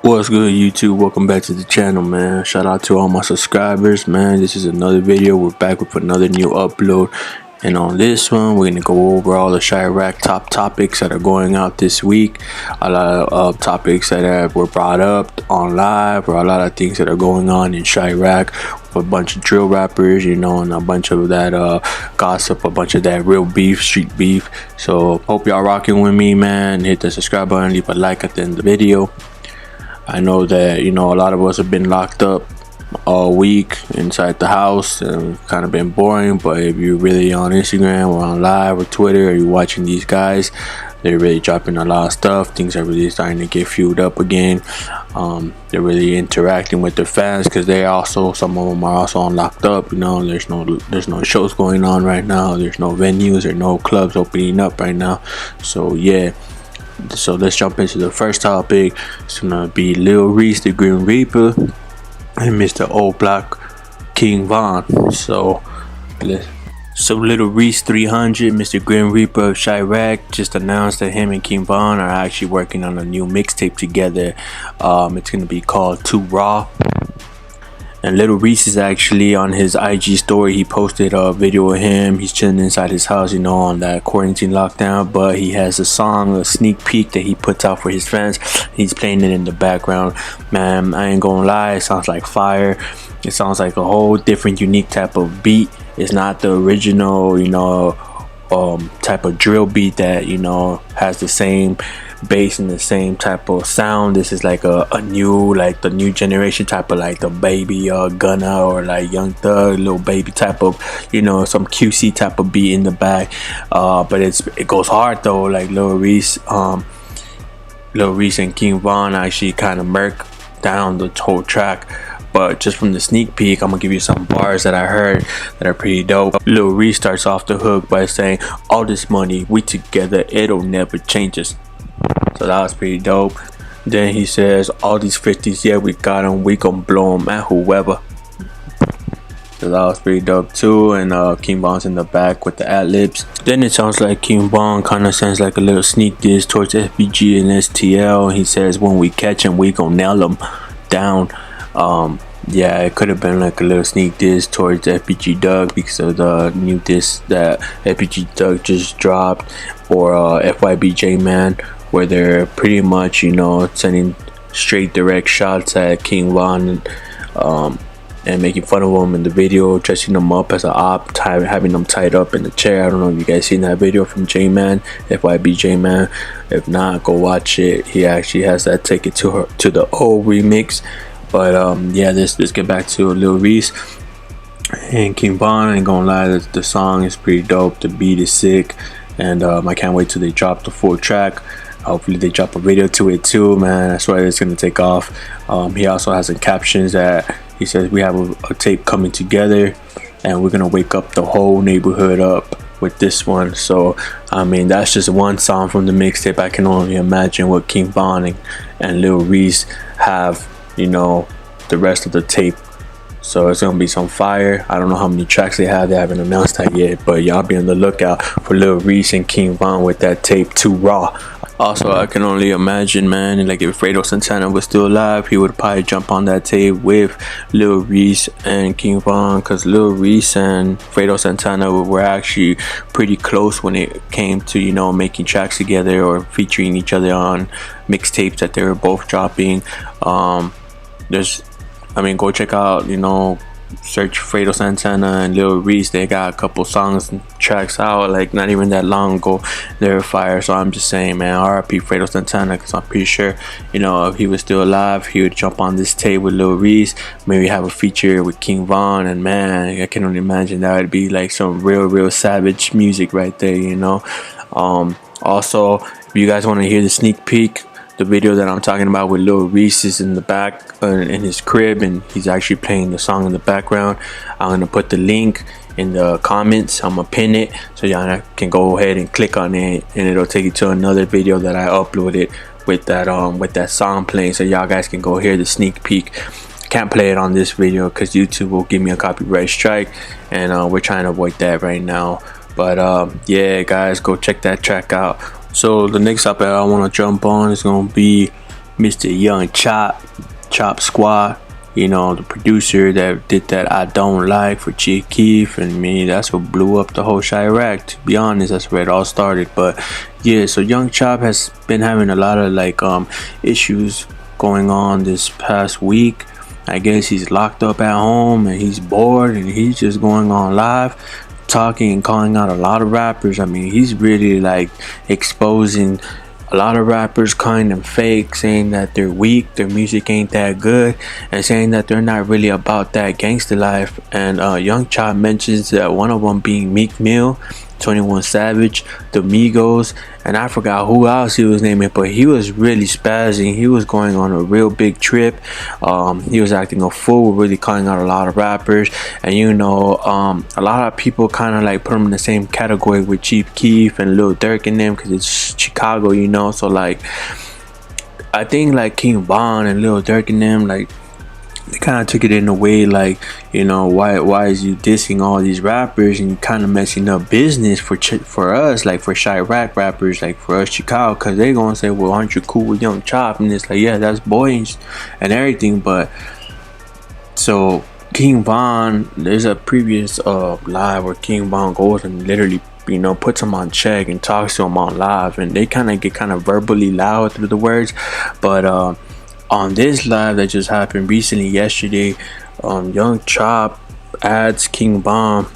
What's good, YouTube? Welcome back to the channel, man. Shout out to all my subscribers, man. This is another video. We're back with another new upload, and on this one we're gonna go over all the Chiraq top topics that are going out this week. A lot of topics that were brought up on live, or a lot of things that are going on in Chiraq with a bunch of drill rappers, and a bunch of that gossip, a bunch of that real beef, street beef. So hope y'all rocking with me, man. Hit the subscribe button, leave a like at the end of the video. I know that a lot of us have been locked up all week inside the house and kind of been boring, but if you're really on Instagram or on live or Twitter, or you're watching these guys, they're really dropping a lot of stuff. Things are really starting to get fueled up again. They're really interacting with their fans, because some of them are also locked up. There's no shows going on right now. There's no venues or no clubs opening up right now. So yeah. So let's jump into the first topic. It's gonna be Lil Reese, the Grim Reaper, and Mr. Old Block King Von. So Lil Reese 300, Mr. Grim Reaper of Chiraq, just announced that him and King Von are actually working on a new mixtape together. It's gonna be called Too Raw. And Lil Reese is actually on his IG story. He posted a video of him. He's chilling inside his house, on that quarantine lockdown. But he has a song, a sneak peek that he puts out for his fans. He's playing it in the background. Man, I ain't gonna lie, it sounds like fire. It sounds like a whole different, unique type of beat. It's not the original, type of drill beat that, has the same bass and the same type of sound. This is like a new, like the new generation type of, like the Baby Gunna, or like Young Thug, Lil Baby type of, some QC type of beat in the back. But it goes hard though. Like Lil Reese and King Von actually kind of murk down the whole track. But just from the sneak peek, I'm gonna give you some bars that I heard that are pretty dope. Lil Reese starts off the hook by saying, "All this money, we together, it'll never change us." So that was pretty dope. Then he says, "All these 50s, yeah, we got them, we gon' blow them at whoever." So that was pretty dope too. And King Von's in the back with the ad-libs. Then it sounds like King Von kind of sends like a little sneak diss towards FBG and STL. He says, "When we catch him, we gon' nail them down." Yeah, it could have been like a little sneak diss towards FBG Doug, because of the new diss that FBG Doug just dropped, or FYBJ Man, where they're pretty much sending straight direct shots at King Von, and making fun of him in the video, dressing him up as an op, having him tied up in the chair. I don't know if you guys seen that video from J-Man, FYBJ Man. If not, go watch it. He actually has that Take It to the old remix. But yeah, let's get back to Lil Reese and King Von. I ain't gonna lie, the song is pretty dope. The beat is sick, and I can't wait till they drop the full track. Hopefully they drop a video to it too, man. I swear it's gonna take off. He also has some captions that he says, "We have a tape coming together, and we're gonna wake up the whole neighborhood up with this one." So I mean, that's just one song from the mixtape. I can only imagine what King Von and Lil Reese have, the rest of the tape. So it's gonna be some fire. I don't know how many tracks they have. They haven't announced that yet, but y'all be on the lookout for Lil Reese and King Von with that tape Too Raw. Also, I can only imagine, man, like if Fredo Santana was still alive, he would probably jump on that tape with Lil Reese and King Von, because Lil Reese and Fredo Santana were actually pretty close when it came to making tracks together or featuring each other on mixtapes that they were both dropping. Go check out, search Fredo Santana and Lil Reese. They got a couple songs and tracks out, like not even that long ago. They're fire. So I'm just saying, man, RIP Fredo Santana, because I'm pretty sure, if he was still alive, he would jump on this tape with Lil Reese, maybe have a feature with King Von, and man, I can only imagine that would be like some real savage music right there, Also, if you guys want to hear the sneak peek, the video that I'm talking about with Lil Reese is in the back in his crib, and he's actually playing the song in the background. I'm gonna put the link in the comments. I'm gonna pin it so y'all can go ahead and click on it, and it'll take you to another video that I uploaded with that song playing, so y'all guys can go hear the sneak peek. Can't play it on this video because YouTube will give me a copyright strike, and we're trying to avoid that right now. But yeah, guys, go check that track out. So the next topic I want to jump on is gonna be Mr. Young Chop Squad. You know, the producer that did that I Don't Like for Chief Keef, and me, that's what blew up the whole Chirac. To be honest, that's where it all started. But yeah, so Young Chop has been having a lot of like issues going on this past week. I guess he's locked up at home and he's bored and he's just going on live talking and calling out a lot of rappers. I mean, he's really like exposing a lot of rappers, calling them fake, saying that they're weak, their music ain't that good, and saying that they're not really about that gangster life. And Young Chop mentions that one of them being Meek Mill, 21 Savage, the Migos, and I forgot who else he was naming, but he was really spazzing. He was going on a real big trip. He was acting a fool, really calling out a lot of rappers, and you know, a lot of people kind of like put him in the same category with Chief Keef and Lil Durk and them, because it's Chicago, you know. So like, I think like King Von and Lil Durk and them, like, they kind of took it in a way like, you know, why is you dissing all these rappers and you kind of messing up business for us, like for Chirac rappers, like for us Chicago, because they gonna say, well, aren't you cool with Young Chop? And it's like, yeah, that's boys and everything. But so King Von, there's a previous live where King Von goes and literally, you know, puts him on check and talks to him on live, and they kind of get kind of verbally loud through the words. But on this live that just happened recently, yesterday, Young Chop adds King Von,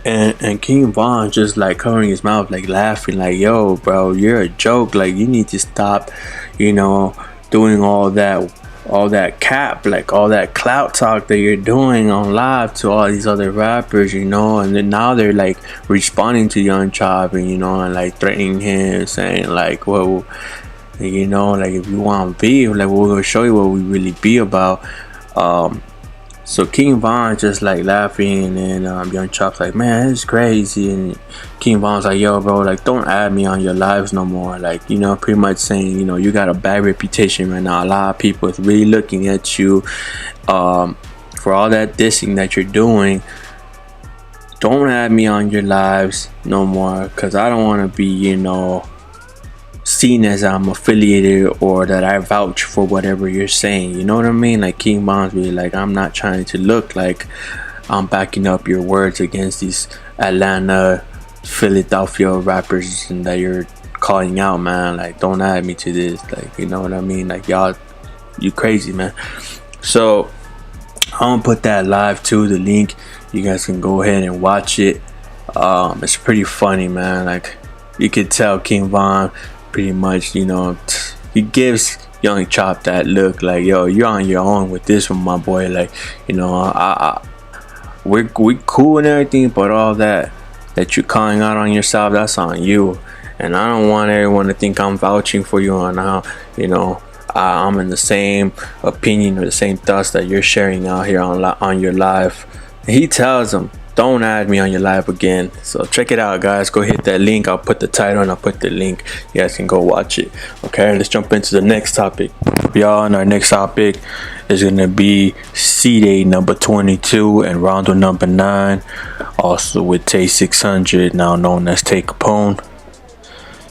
and King Von just like covering his mouth, like laughing, like, yo, bro, you're a joke. Like, you need to stop, you know, doing all that cap, like all that clout talk that you're doing on live to all these other rappers, you know. And then now they're like responding to Young Chop, and you know, and like threatening him, saying like, well, you know, like, if you want beef, like, we're gonna show you what we really be about. So King Von just like laughing, and Young Chop's like, man, it's crazy. And King Von's like, yo, bro, like, don't add me on your lives no more. Like, you know, pretty much saying, you know, you got a bad reputation right now. A lot of people is really looking at you for all that dissing that you're doing. Don't add me on your lives no more, because I don't want to be, you know, seen as I'm affiliated or that I vouch for whatever you're saying. You know what I mean? Like, King Von's really like, I'm not trying to look like I'm backing up your words against these Atlanta, Philadelphia rappers and that you're calling out, man. Like, don't add me to this. Like, you know what I mean? Like, y'all, you crazy, man. So I'm gonna put that live too, the link. You guys can go ahead and watch it. It's pretty funny, man. Like, you could tell King Von pretty much, you know, he gives Young Chop that look like, yo, you're on your own with this one, my boy. Like, you know, we cool and everything, but all that you're calling out on yourself, that's on you. And I don't want everyone to think I'm vouching for you on how, you know, I'm in the same opinion or the same thoughts that you're sharing out here on your live. And he tells them, don't add me on your live again. So check it out, guys. Go hit that link. I'll put the title and I'll put the link. You guys can go watch it. Okay, let's jump into the next topic. Y'all, and our next topic is going to be C-Day number 22 and Rondo number 9. Also with Tay 600, now known as Tay Capone.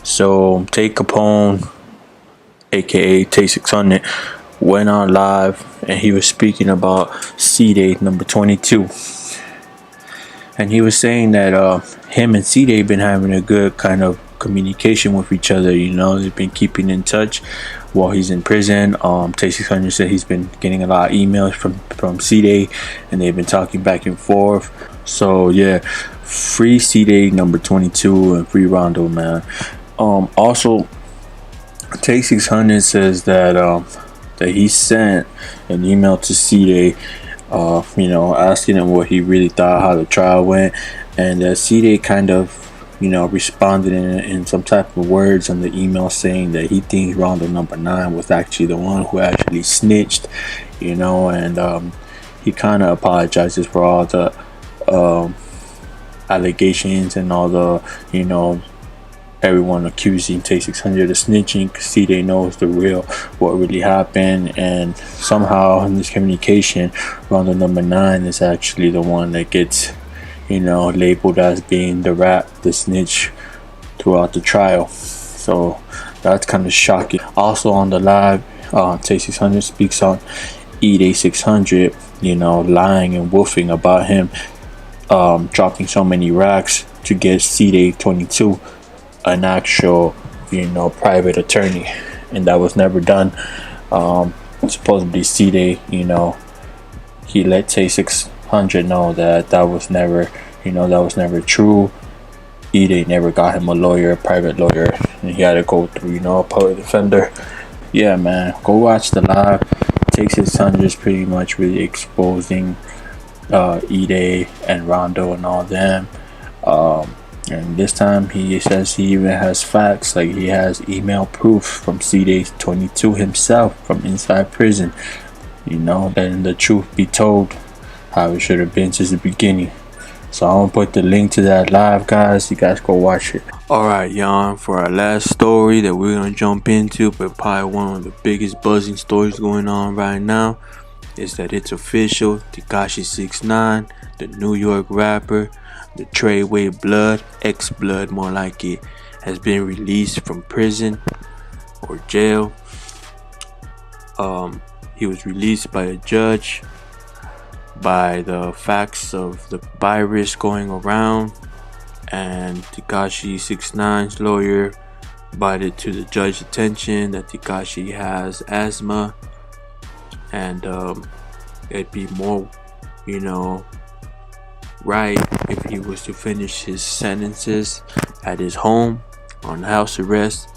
So Tay Capone, aka Tay 600, went on live and he was speaking about C-Day number 22. And he was saying that him and C-Day been having a good kind of communication with each other. You know, they've been keeping in touch while he's in prison. Tay 600 said he's been getting a lot of emails from C-Day, and they've been talking back and forth. So yeah, free C-Day number 22 and free Rondo, man. Also, Tay 600 says that that he sent an email to C-Day, you know, asking him what he really thought, how the trial went, and C-Day kind of, you know, responded in some type of words on the email, saying that he thinks Rondo number 9 was actually the one who actually snitched, you know, and he kind of apologizes for all the allegations and all the, you know, everyone accusing Tay 600 of snitching, because C-Day knows the real, what really happened. And somehow in this communication, Rondo number 9 is actually the one that gets, you know, labeled as being the snitch throughout the trial. So That's kind of shocking. Also on the live, Tay 600 speaks on Eday 600, lying and woofing about him dropping so many racks to get C-Day 22 an actual, private attorney, and that was never done. Supposedly C-Day, he let Tay 600 know that was never, true. Eday never got him a lawyer, a private lawyer, and he had to go through, a public defender. Yeah, man, go watch the live. Tay 600 is pretty much really exposing Eday and Rondo and all them. And this time he says he even has facts, like he has email proof from C-Day 22 himself from inside prison. Letting the truth be told, how it should have been since the beginning. So I'm gonna put the link to that live, guys. You guys go watch it. Alright, y'all, for our last story that we're gonna jump into, but probably one of the biggest buzzing stories going on right now, is that it's official. Tekashi 6ix9ine, the New York rapper, the Treyway Blood, ex-Blood more like it, has been released from prison or jail. He was released by a judge by the facts of the virus going around, and Tekashi 6ix9ine's lawyer brought it to the judge's attention that Tekashi has asthma, and it'd be more, right if he was to finish his sentences at his home on house arrest.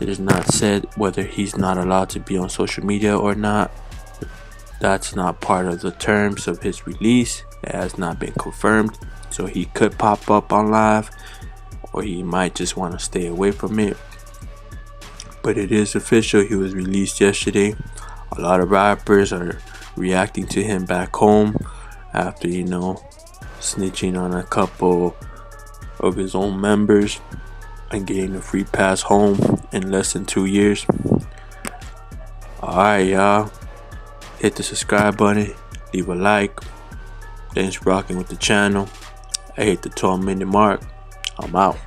It is not said whether he's not allowed to be on social media or not. That's not part of the terms of his release. It has not been confirmed, so he could pop up on live, or he might just want to stay away from it. But it is official. He was released yesterday. A lot of rappers are reacting to him back home after, snitching on a couple of his own members and getting a free pass home in less than 2 years. Alright, y'all, hit the subscribe button, leave a like. Thanks for rocking with the channel. I hit the 12-minute mark. I'm out.